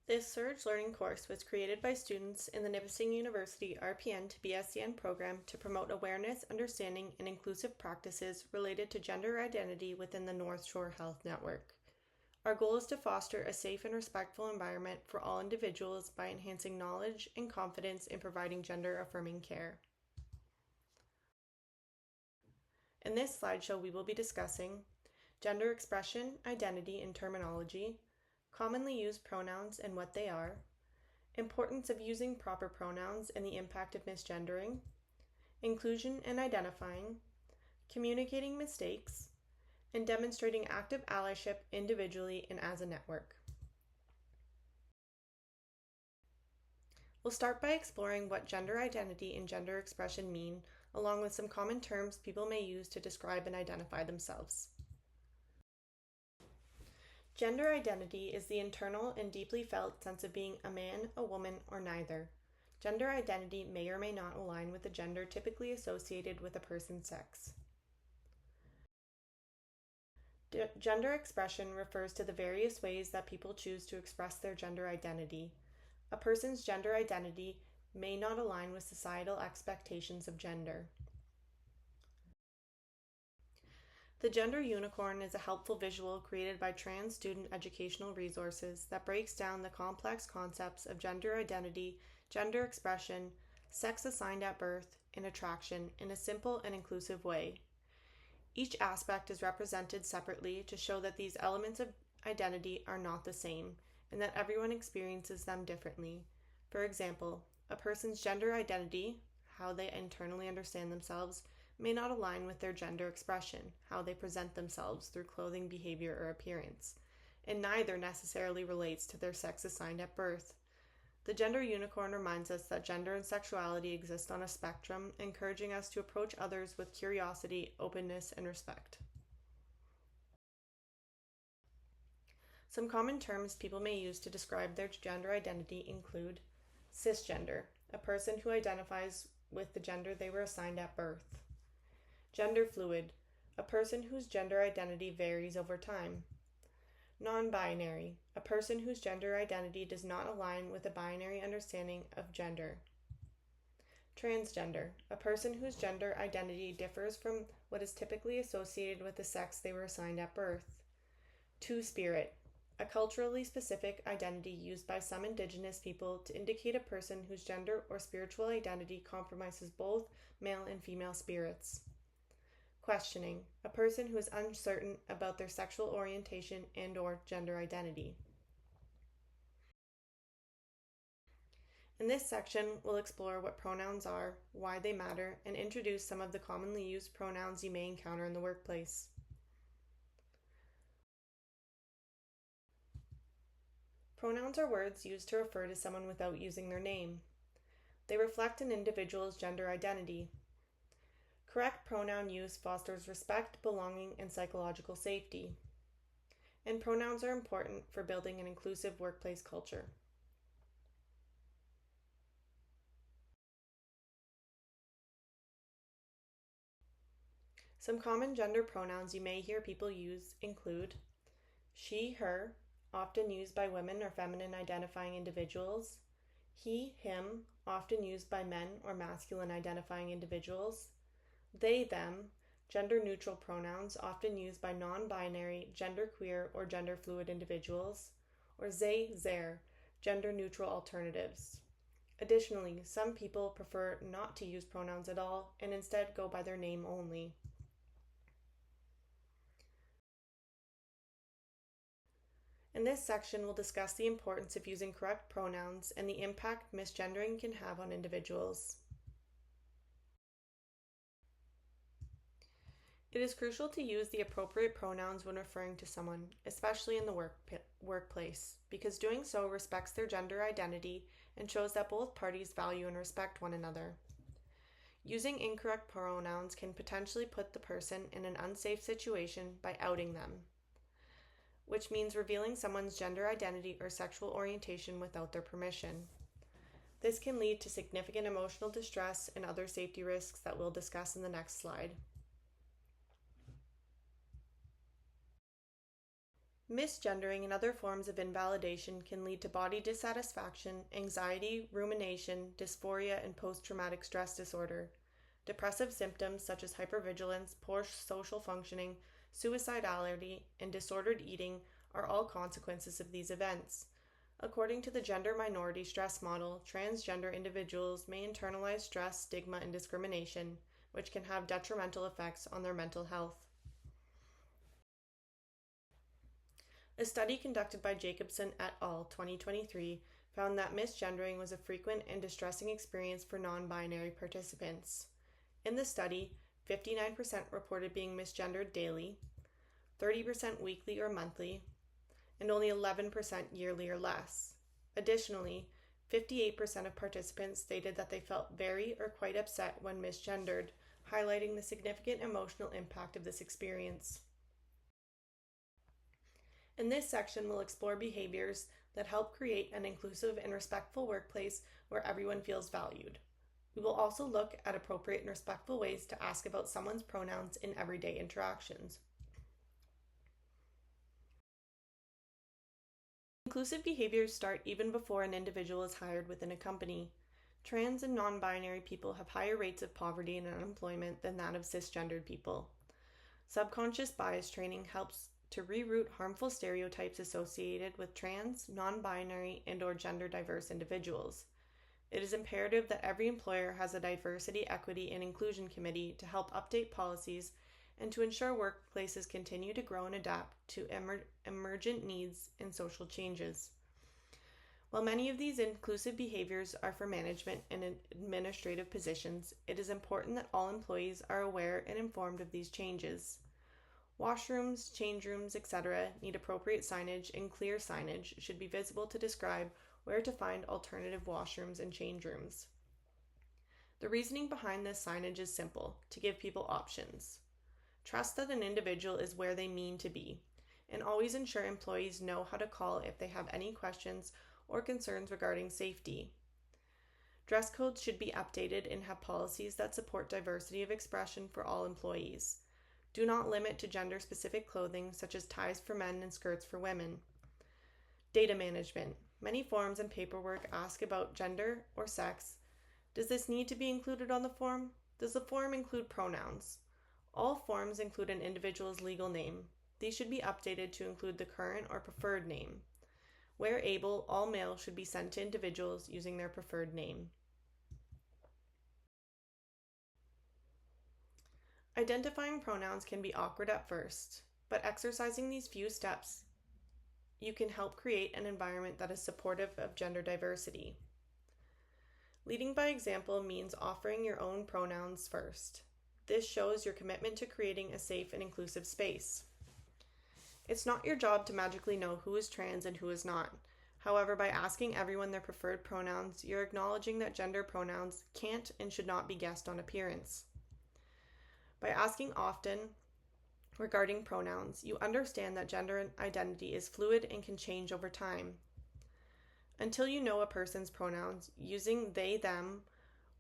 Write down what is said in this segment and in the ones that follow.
This Surge Learning course was created by students in the Nipissing University RPN to BSCN program to promote awareness, understanding, and inclusive practices related to gender identity within the North Shore Health Network. Our goal is to foster a safe and respectful environment for all individuals by enhancing knowledge and confidence in providing gender-affirming care. In this slideshow, we will be discussing gender expression, identity, and terminology, commonly used pronouns and what they are, importance of using proper pronouns and the impact of misgendering, inclusion and identifying, communicating mistakes, and demonstrating active allyship individually and as a network. We'll start by exploring what gender identity and gender expression mean, along with some common terms people may use to describe and identify themselves. Gender identity is the internal and deeply felt sense of being a man, a woman, or neither. Gender identity may or may not align with the gender typically associated with a person's sex. Gender expression refers to the various ways that people choose to express their gender identity. A person's gender identity may not align with societal expectations of gender. The Gender Unicorn is a helpful visual created by trans student educational resources that breaks down the complex concepts of gender identity, gender expression, sex assigned at birth, and attraction in a simple and inclusive way. Each aspect is represented separately to show that these elements of identity are not the same, and that everyone experiences them differently. For example, a person's gender identity, how they internally understand themselves, may not align with their gender expression, how they present themselves through clothing, behavior, or appearance, and neither necessarily relates to their sex assigned at birth. The Gender Unicorn reminds us that gender and sexuality exist on a spectrum, encouraging us to approach others with curiosity, openness, and respect. Some common terms people may use to describe their gender identity include cisgender, a person who identifies with the gender they were assigned at birth. Gender fluid, a person whose gender identity varies over time. Non-binary, a person whose gender identity does not align with a binary understanding of gender. Transgender, a person whose gender identity differs from what is typically associated with the sex they were assigned at birth. Two-spirit, a culturally specific identity used by some Indigenous people to indicate a person whose gender or spiritual identity compromises both male and female spirits. Questioning, a person who is uncertain about their sexual orientation and/or gender identity. In this section, we'll explore what pronouns are, why they matter, and introduce some of the commonly used pronouns you may encounter in the workplace. Pronouns are words used to refer to someone without using their name. They reflect an individual's gender identity. Correct pronoun use fosters respect, belonging, and psychological safety. And pronouns are important for building an inclusive workplace culture. Some common gender pronouns you may hear people use include she, her, often used by women or feminine identifying individuals, he, him, often used by men or masculine identifying individuals, they, them, gender-neutral pronouns often used by non-binary, genderqueer, or gender-fluid individuals, or they, their, gender-neutral alternatives. Additionally, some people prefer not to use pronouns at all and instead go by their name only. In this section, we'll discuss the importance of using correct pronouns and the impact misgendering can have on individuals. It is crucial to use the appropriate pronouns when referring to someone, especially in the workplace, because doing so respects their gender identity and shows that both parties value and respect one another. Using incorrect pronouns can potentially put the person in an unsafe situation by outing them, which means revealing someone's gender identity or sexual orientation without their permission. This can lead to significant emotional distress and other safety risks that we'll discuss in the next slide. Misgendering and other forms of invalidation can lead to body dissatisfaction, anxiety, rumination, dysphoria, and post-traumatic stress disorder. Depressive symptoms such as hypervigilance, poor social functioning, suicidality, and disordered eating are all consequences of these events. According to the gender minority stress model, transgender individuals may internalize stress, stigma, and discrimination, which can have detrimental effects on their mental health. A study conducted by Jacobson et al. 2023 found that misgendering was a frequent and distressing experience for non-binary participants. In the study, 59% reported being misgendered daily, 30% weekly or monthly, and only 11% yearly or less. Additionally, 58% of participants stated that they felt very or quite upset when misgendered, highlighting the significant emotional impact of this experience. In this section, we'll explore behaviors that help create an inclusive and respectful workplace where everyone feels valued. We will also look at appropriate and respectful ways to ask about someone's pronouns in everyday interactions. Inclusive behaviors start even before an individual is hired within a company. Trans and non-binary people have higher rates of poverty and unemployment than that of cisgendered people. Subconscious bias training helps to reroute harmful stereotypes associated with trans, non-binary, and/or gender-diverse individuals. It is imperative that every employer has a diversity, equity, and inclusion committee to help update policies and to ensure workplaces continue to grow and adapt to emergent needs and social changes. While many of these inclusive behaviors are for management and administrative positions, it is important that all employees are aware and informed of these changes. Washrooms, change rooms, etc. need appropriate signage, and clear signage should be visible to describe where to find alternative washrooms and change rooms. The reasoning behind this signage is simple: to give people options. Trust that an individual is where they mean to be, and always ensure employees know how to call if they have any questions or concerns regarding safety. Dress codes should be updated and have policies that support diversity of expression for all employees. Do not limit to gender-specific clothing, such as ties for men and skirts for women. Data management. Many forms and paperwork ask about gender or sex. Does this need to be included on the form? Does the form include pronouns? All forms include an individual's legal name. These should be updated to include the current or preferred name. Where able, all mail should be sent to individuals using their preferred name. Identifying pronouns can be awkward at first, but exercising these few steps, you can help create an environment that is supportive of gender diversity. Leading by example means offering your own pronouns first. This shows your commitment to creating a safe and inclusive space. It's not your job to magically know who is trans and who is not. However, by asking everyone their preferred pronouns, you're acknowledging that gender pronouns can't and should not be guessed on appearance. By asking often regarding pronouns, you understand that gender identity is fluid and can change over time. Until you know a person's pronouns, using they, them,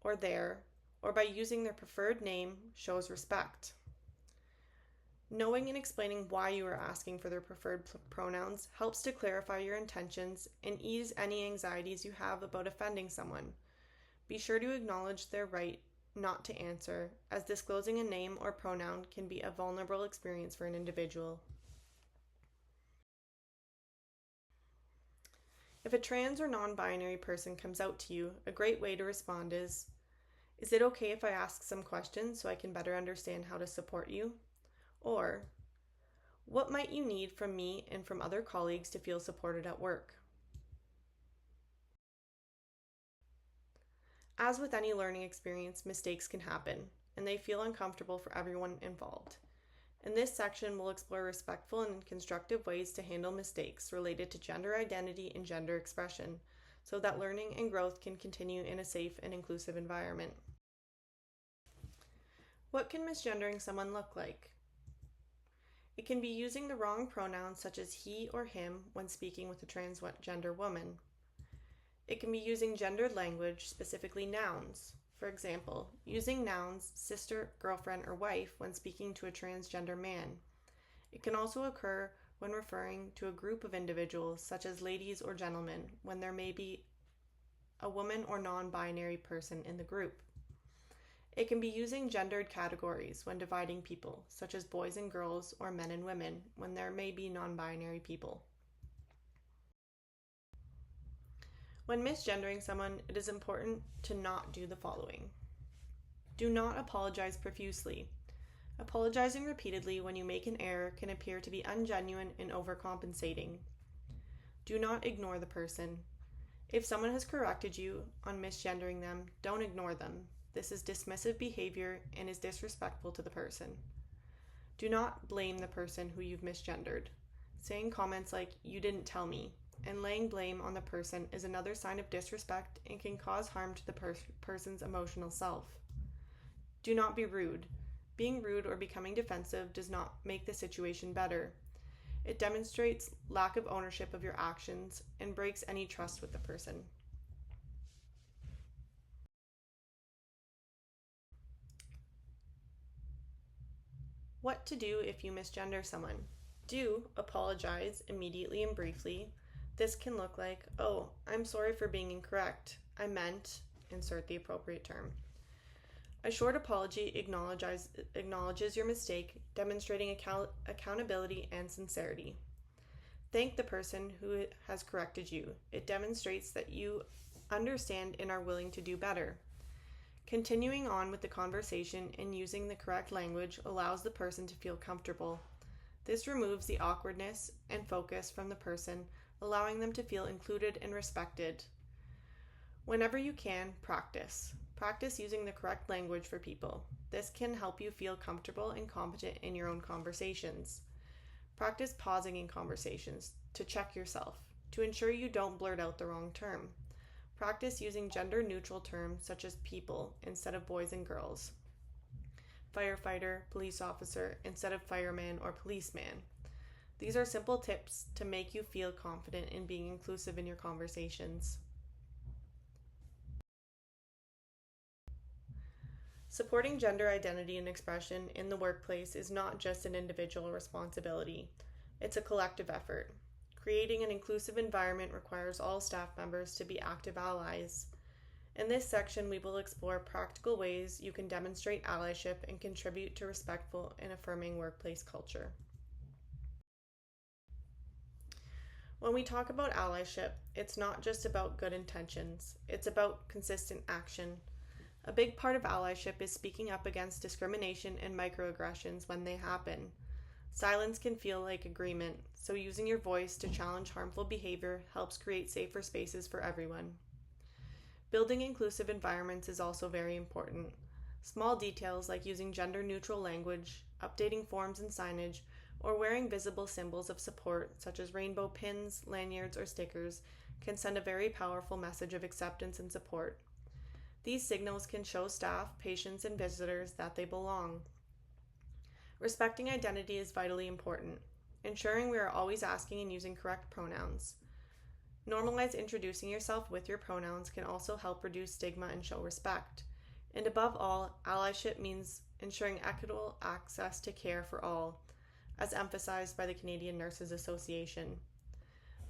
or their, or by using their preferred name shows respect. Knowing and explaining why you are asking for their preferred pronouns helps to clarify your intentions and ease any anxieties you have about offending someone. Be sure to acknowledge their right not to answer, as disclosing a name or pronoun can be a vulnerable experience for an individual. If a trans or non-binary person comes out to you, a great way to respond is it okay if I ask some questions so I can better understand how to support you? Or, what might you need from me and from other colleagues to feel supported at work? As with any learning experience, mistakes can happen, and they feel uncomfortable for everyone involved. In this section, we'll explore respectful and constructive ways to handle mistakes related to gender identity and gender expression, so that learning and growth can continue in a safe and inclusive environment. What can misgendering someone look like? It can be using the wrong pronouns such as he or him when speaking with a transgender woman. It can be using gendered language, specifically nouns. For example, using nouns sister, girlfriend, or wife when speaking to a transgender man. It can also occur when referring to a group of individuals, such as ladies or gentlemen, when there may be a woman or non-binary person in the group. It can be using gendered categories when dividing people, such as boys and girls or men and women, when there may be non-binary people. When misgendering someone, it is important to not do the following. Do not apologize profusely. Apologizing repeatedly when you make an error can appear to be ungenuine and overcompensating. Do not ignore the person. If someone has corrected you on misgendering them, don't ignore them. This is dismissive behavior and is disrespectful to the person. Do not blame the person who you've misgendered. Saying comments like, "You didn't tell me," and laying blame on the person is another sign of disrespect and can cause harm to the person's emotional self. Do not be rude. Being rude or becoming defensive does not make the situation better. It demonstrates lack of ownership of your actions and breaks any trust with the person. What to do if you misgender someone? Do apologize immediately and briefly. This can look like, "Oh, I'm sorry for being incorrect. I meant," insert the appropriate term. A short apology acknowledges your mistake, demonstrating accountability and sincerity. Thank the person who has corrected you. It demonstrates that you understand and are willing to do better. Continuing on with the conversation and using the correct language allows the person to feel comfortable. This removes the awkwardness and focus from the person, allowing them to feel included and respected. Whenever you can, practice. Practice using the correct language for people. This can help you feel comfortable and competent in your own conversations. Practice pausing in conversations to check yourself, to ensure you don't blurt out the wrong term. Practice using gender-neutral terms such as people instead of boys and girls. Firefighter, police officer instead of fireman or policeman. These are simple tips to make you feel confident in being inclusive in your conversations. Supporting gender identity and expression in the workplace is not just an individual responsibility. It's a collective effort. Creating an inclusive environment requires all staff members to be active allies. In this section, we will explore practical ways you can demonstrate allyship and contribute to respectful and affirming workplace culture. When we talk about allyship, it's not just about good intentions. It's about consistent action. A big part of allyship is speaking up against discrimination and microaggressions when they happen. Silence can feel like agreement, so using your voice to challenge harmful behavior helps create safer spaces for everyone. Building inclusive environments is also very important. Small details like using gender-neutral language, updating forms and signage, or wearing visible symbols of support such as rainbow pins, lanyards, or stickers can send a very powerful message of acceptance and support. These signals can show staff, patients, and visitors that they belong. Respecting identity is vitally important, ensuring we are always asking and using correct pronouns. Normalize introducing yourself with your pronouns can also help reduce stigma and show respect. And above all, allyship means ensuring equitable access to care for all, as emphasized by the Canadian Nurses Association.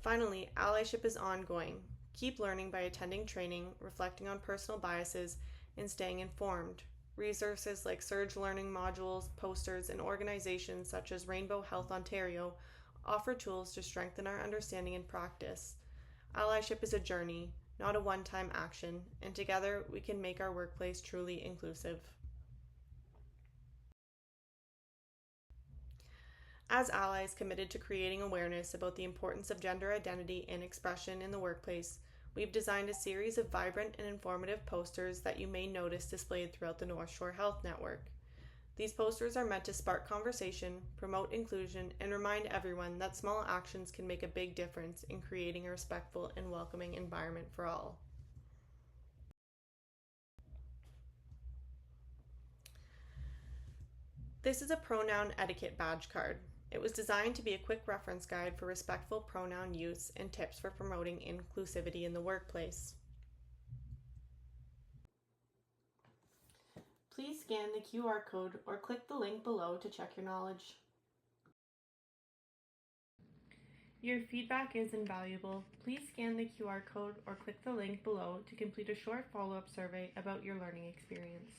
Finally, allyship is ongoing. Keep learning by attending training, reflecting on personal biases, and staying informed. Resources like Surge Learning modules, posters, and organizations such as Rainbow Health Ontario offer tools to strengthen our understanding and practice. Allyship is a journey, not a one-time action, and together we can make our workplace truly inclusive. As allies committed to creating awareness about the importance of gender identity and expression in the workplace, we've designed a series of vibrant and informative posters that you may notice displayed throughout the North Shore Health Network. These posters are meant to spark conversation, promote inclusion, and remind everyone that small actions can make a big difference in creating a respectful and welcoming environment for all. This is a pronoun etiquette badge card. It was designed to be a quick reference guide for respectful pronoun use and tips for promoting inclusivity in the workplace. Please scan the QR code or click the link below to check your knowledge. Your feedback is invaluable. Please scan the QR code or click the link below to complete a short follow-up survey about your learning experience.